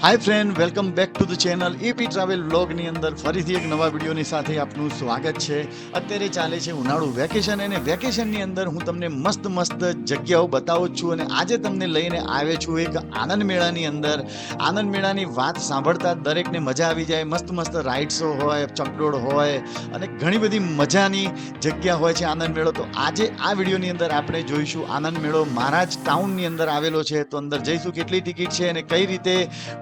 Hi friend, welcome back to the channel AP travel વ્લોગની અંદર ફરીથી એક નવા વિડીયોની સાથે આપનું સ્વાગત છે. અત્યારે ચાલે છે ઉનાળુ વેકેશન અને વેકેશનની અંદર હું તમને મસ્ત મસ્ત જગ્યાઓ બતાવું છું અને આજે તમને લઈને આવ્યો છું એક આનંદ મેળાની અંદર. આનંદ મેળાની વાત સાંભળતા દરેકને મજા આવી જાય. મસ્ત મસ્ત રાઇડ્સો હોય, ચકડોળ હોય અને ઘણી બધી મજાની જગ્યા હોય છે આનંદ મેળો. તો આજે આ વિડીયોની અંદર આપણે જોઈશું આનંદ મેળો મહારાજ ટાઉનની અંદર આવેલો છે. તો અંદર જઈશું, કેટલી ટિકિટ છે અને કઈ રીતે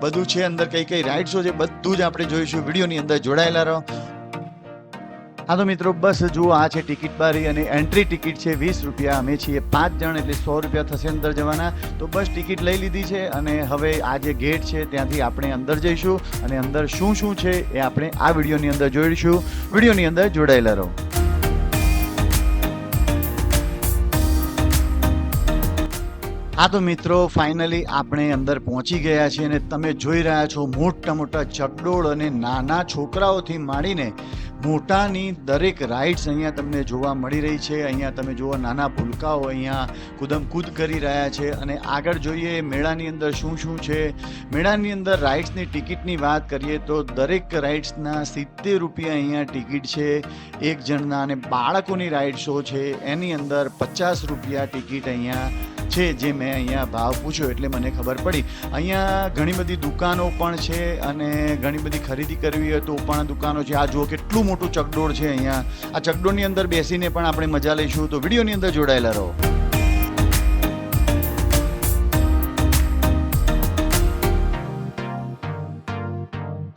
બધું છે, અંદર કઈ કઈ રાઇડ્સો છે, બધું જ આપણે જોઈશું. વિડીયોની અંદર જોડાયેલા રહો. હા તો મિત્રો, બસ જુઓ, આ છે ટિકિટ બારી અને એન્ટ્રી ટિકિટ છે 20 રૂપિયા. અમે છીએ 5 જણ એટલે 100 રૂપિયા થશે અંદર જવાના. તો બસ ટિકિટ લઈ લીધી છે અને હવે આ જે ગેટ છે ત્યાંથી આપણે અંદર જઈશું અને અંદર શું શું છે એ આપણે આ વિડીયોની અંદર જોઈશું. વિડીયોની અંદર જોડાયેલા રહો. હા તો મિત્રો, ફાઇનલી આપણે અંદર પહોંચી ગયા છીએ અને તમે જોઈ રહ્યા છો મોટા મોટા ચકડોળ અને નાના છોકરાઓથી માંડીને મોટાની દરેક રાઇડ્સ અહીંયા તમને જોવા મળી રહી છે. અહીંયા તમે જુઓ, નાના ભૂલકાઓ અહીંયા કૂદમકૂદ કરી રહ્યા છે. અને આગળ જોઈએ મેળાની અંદર શું શું છે. મેળાની અંદર રાઇડ્સની ટિકિટની વાત કરીએ તો દરેક રાઇડ્સના 70 રૂપિયા અહીંયા ટિકિટ છે એક જણના. અને બાળકોની રાઇડ્સો છે એની અંદર 50 રૂપિયા ટિકિટ અહીંયા છે, જે મેં અહીંયા ભાવ પૂછ્યો એટલે મને ખબર પડી. અહીંયા ઘણી બધી દુકાનો પણ છે અને ઘણી બધી ખરીદી કરવી હોય તો પણ દુકાનો છે. આ જુઓ કેટલું મોટું ચકડોળ છે અહીંયા. આ ચકડોળની અંદર બેસીને પણ આપણે મજા લઈશું. તો વિડીયોની અંદર જોડાયેલા રહો.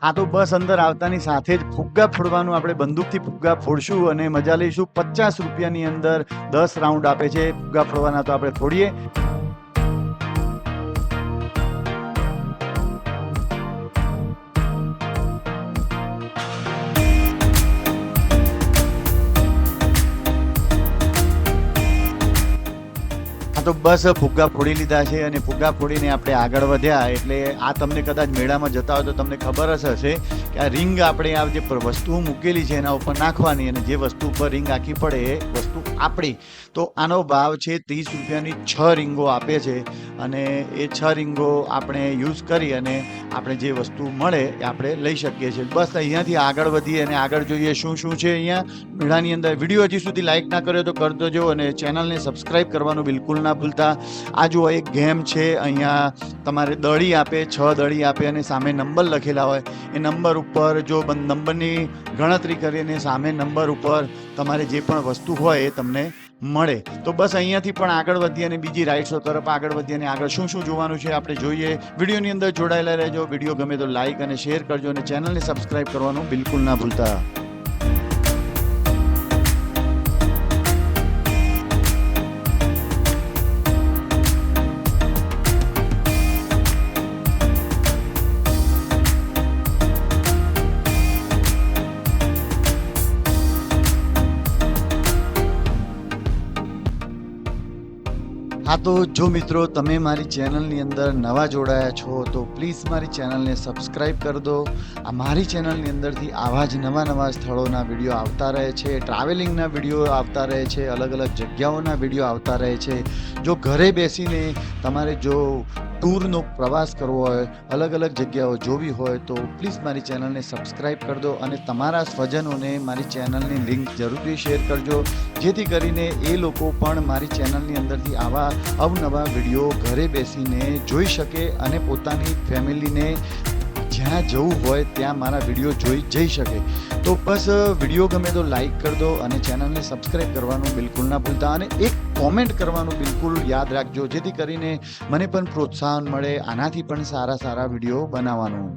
હા તો બસ અંદર આવતાની સાથે જ ફુગ્ગા ફોડવાનું, આપણે બંદૂકથી ફુગ્ગા ફોડશું અને મજા લઈશું. 50 રૂપિયાની અંદર 10 રાઉન્ડ આપે છે ફુગ્ગા ફોડવાના. તો આપણે ફોડીએ. તો બસ ફુગ્ગા ફોડી લીધા છે અને ફુગ્ગા ફોડીને આપણે આગળ વધ્યા. એટલે આ તમને કદાચ મેળામાં જતા હોય તો તમને ખબર જ હશે કે આ રિંગ આપણે આ જે વસ્તુઓ મૂકેલી છે એના ઉપર નાખવાની અને જે વસ્તુ ઉપર રિંગ આખી પડે એ વસ્તુ આપણી. તો આનો ભાવ છે 30 રૂપિયાની 6 રિંગો આપે છે અને એ 6 રિંગો આપણે યુઝ કરી અને આપણે જે વસ્તુ મળે એ આપણે લઈ શકીએ છીએ. બસ અહીંયાથી આગળ વધીએ અને આગળ જોઈએ શું શું છે અહીંયા મેળાની અંદર. વિડીયો હજી સુધી લાઈક ના કર્યો તો કરી દેજો અને ચેનલને સબસ્ક્રાઈબ કરવાનું બિલકુલ ના ભૂલતા. આ જુઓ, એક ગેમ છે. અહીંયા તમારે દડી આપે, 6 દડી આપે અને સામે નંબર લખેલા હોય. એ નંબર ઉપર જો નંબરની ગણતરી કરીને સામે નંબર ઉપર તમારે જે પણ વસ્તુ હોય એ તમને મળે. તો બસ અહીંયાથી પણ આગળ વધીએ અને બીજી રાઇડ્સો તરફ આગળ વધીએ અને આગળ શું શું જોવાનું છે આપણે જોઈએ. વિડીયોની અંદર જોડાયેલા રહેજો. વિડીયો ગમે તો લાઈક અને શેર કરજો અને ચેનલને સબસ્ક્રાઈબ કરવાનું બિલકુલ ના ભૂલતા. હા તો જો મિત્રો, તમે મારી ચેનલની અંદર નવા જોડાયા છો તો પ્લીઝ મારી ચેનલને સબસ્ક્રાઈબ કરી દો. આ મારી ચેનલની અંદરથી આવા જ નવા સ્થળોના વિડીયો આવતા રહે છે, ટ્રાવેલિંગના વિડીયો આવતા રહે છે, અલગ અલગ જગ્યાઓના વિડીયો આવતા રહે છે. જો ઘરે બેસીને તમારે જો ટૂરનો પ્રવાસ કરવો હોય, અલગ અલગ જગ્યાઓ જોવી હોય તો પ્લીઝ મારી ચેનલને સબસ્ક્રાઈબ કરી દો અને તમારા સ્વજનોને મારી ચેનલની લિંક જરૂરથી શેર કરજો, જેથી કરીને એ લોકો પણ મારી ચેનલની અંદરથી આવા અવનવા વિડીયો ઘરે બેસીને જોઈ શકે અને પોતાની ફેમિલીને જ્યાં જવું હોય ત્યાં મારા વિડીયો જોઈ જઈ શકે. તો બસ વિડીયો ગમે તો લાઈક કરી દો અને ચેનલને સબસ્ક્રાઈબ કરવાનું બિલકુલ ના ભૂલતા અને એક કોમેન્ટ કરવાનું બિલકુલ યાદ રાખજો, જેથી કરીને મને પણ પ્રોત્સાહન મળે આનાથી પણ સારા વિડીયો બનાવવાનું.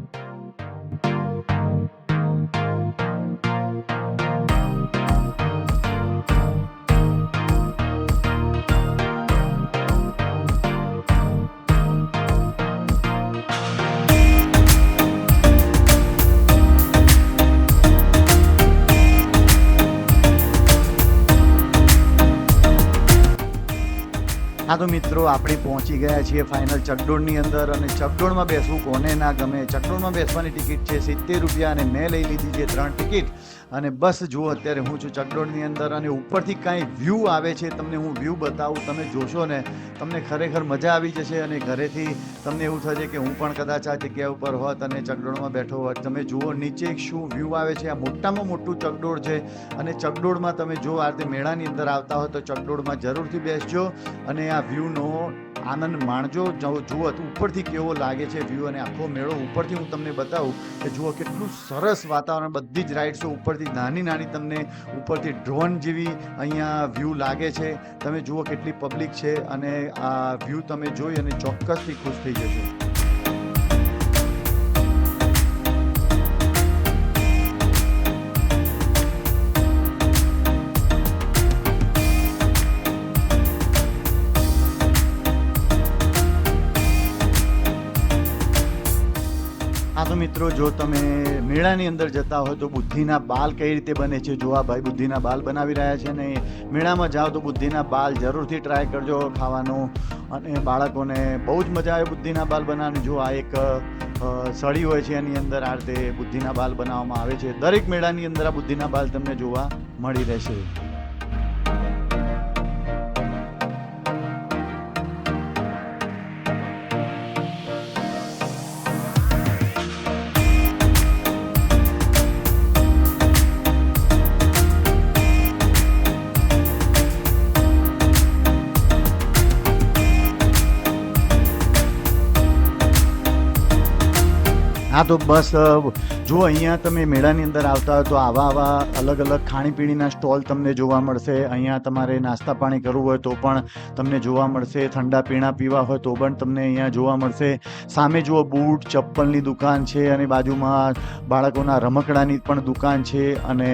હા તો મિત્રો, આપણે પહોંચી ગયા છીએ ફાઇનલ ચકડોળની અંદર અને ચકડોળમાં બેસવું કોને ના ગમે. ચકડોળમાં બેસવાની ટિકિટ છે 70 રૂપિયા અને મેં લઈ લીધી છે 3 ટિકિટ અને બસ જુઓ અત્યારે હું છું ચકડોળની અંદર અને ઉપરથી કાંઈ વ્યૂ આવે છે, તમને હું વ્યૂ બતાવું, તમે જોશો ને તમને ખરેખર મજા આવી જશે અને ઘરેથી તમને એવું થશે કે હું પણ કદાચ આ જગ્યા ઉપર હોત અને ચકડોળમાં બેઠો હોત. તમે જુઓ નીચે શું વ્યૂ આવે છે. આ મોટામાં મોટું ચકડોળ છે અને ચકડોળમાં તમે જો આ રીતે મેળાની અંદર આવતા હોય તો ચકડોળમાં જરૂરથી બેસજો અને આ વ્યૂનો આનંદ માણજો. જુઓ ઉપરથી કેવો લાગે છે વ્યૂ અને આખો મેળો ઉપરથી હું તમને બતાવું કે જુઓ કેટલું સરસ વાતાવરણ. બધી જ રાઇડ્સો ઉપરથી નાની નાની તમને ઉપરથી ડ્રોન જેવી અહીંયા વ્યૂ લાગે છે. તમે જુઓ કેટલી પબ્લિક છે અને આ વ્યૂ તમે જોઈ અને ચોક્કસથી ખુશ થઈ જશો. હા તો મિત્રો, જો તમે મેળાની અંદર જતા હોય તો બુદ્ધિના બાલ કઈ રીતે બને છે, જો આ ભાઈ બુદ્ધિના બાલ બનાવી રહ્યા છે ને મેળામાં જાઓ તો બુદ્ધિના બાલ જરૂરથી ટ્રાય કરજો ખાવાનું અને બાળકોને બહુ જ મજા આવે બુદ્ધિના બાલ બનાવવાની. જો આ એક સળી હોય છે એની અંદર આ રીતે બુદ્ધિના બાલ બનાવવામાં આવે છે. દરેક મેળાની અંદર આ બુદ્ધિના બાલ તમને જોવા મળી રહેશે. હા તો બસ જો અહીંયા તમે મેળાની અંદર આવતા હોય તો આવા અલગ અલગ ખાણીપીણીના સ્ટોલ તમને જોવા મળશે. અહીંયા તમારે નાસ્તા પાણી કરવું હોય તો પણ તમને જોવા મળશે. ઠંડા પીણા પીવા હોય તો પણ તમને અહીંયા જોવા મળશે. સામે જુઓ બૂટ ચપ્પલની દુકાન છે અને બાજુમાં બાળકોના રમકડાની પણ દુકાન છે અને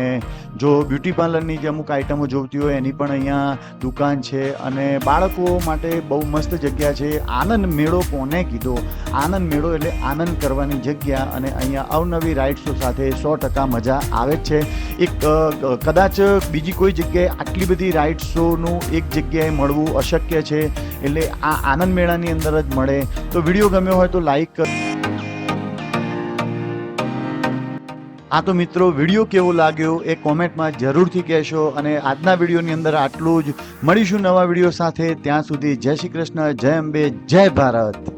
જો બ્યુટી પાર્લરની જે અમુક આઇટમો જોઈતી હોય એની પણ અહીંયા દુકાન છે અને બાળકો માટે બહુ મસ્ત જગ્યા છે. આનંદ મેળો કોને કીધો? આનંદ મેળો એટલે આનંદ કરવાની જગ્યા અને અહીંયા અવનવી રાઇડ્સો સાથે 100% મજા આવે જ છે. એક કદાચ બીજી કોઈ જગ્યાએ આટલી બધી રાઇડ્સોનું એક જગ્યાએ મળવું અશક્ય છે, એટલે આ આનંદ મેળાની અંદર જ મળે. તો વિડીયો ગમ્યો હોય તો લાઈક કરો. હા તો મિત્રો, વિડીયો કેવો લાગ્યો એ કોમેન્ટમાં જરૂરથી કહેશો અને આજના વિડીયોની અંદર આટલું જ. મળીશું નવા વિડીયો સાથે. ત્યાં સુધી જય શ્રી કૃષ્ણ, જય અંબે, જય ભારત.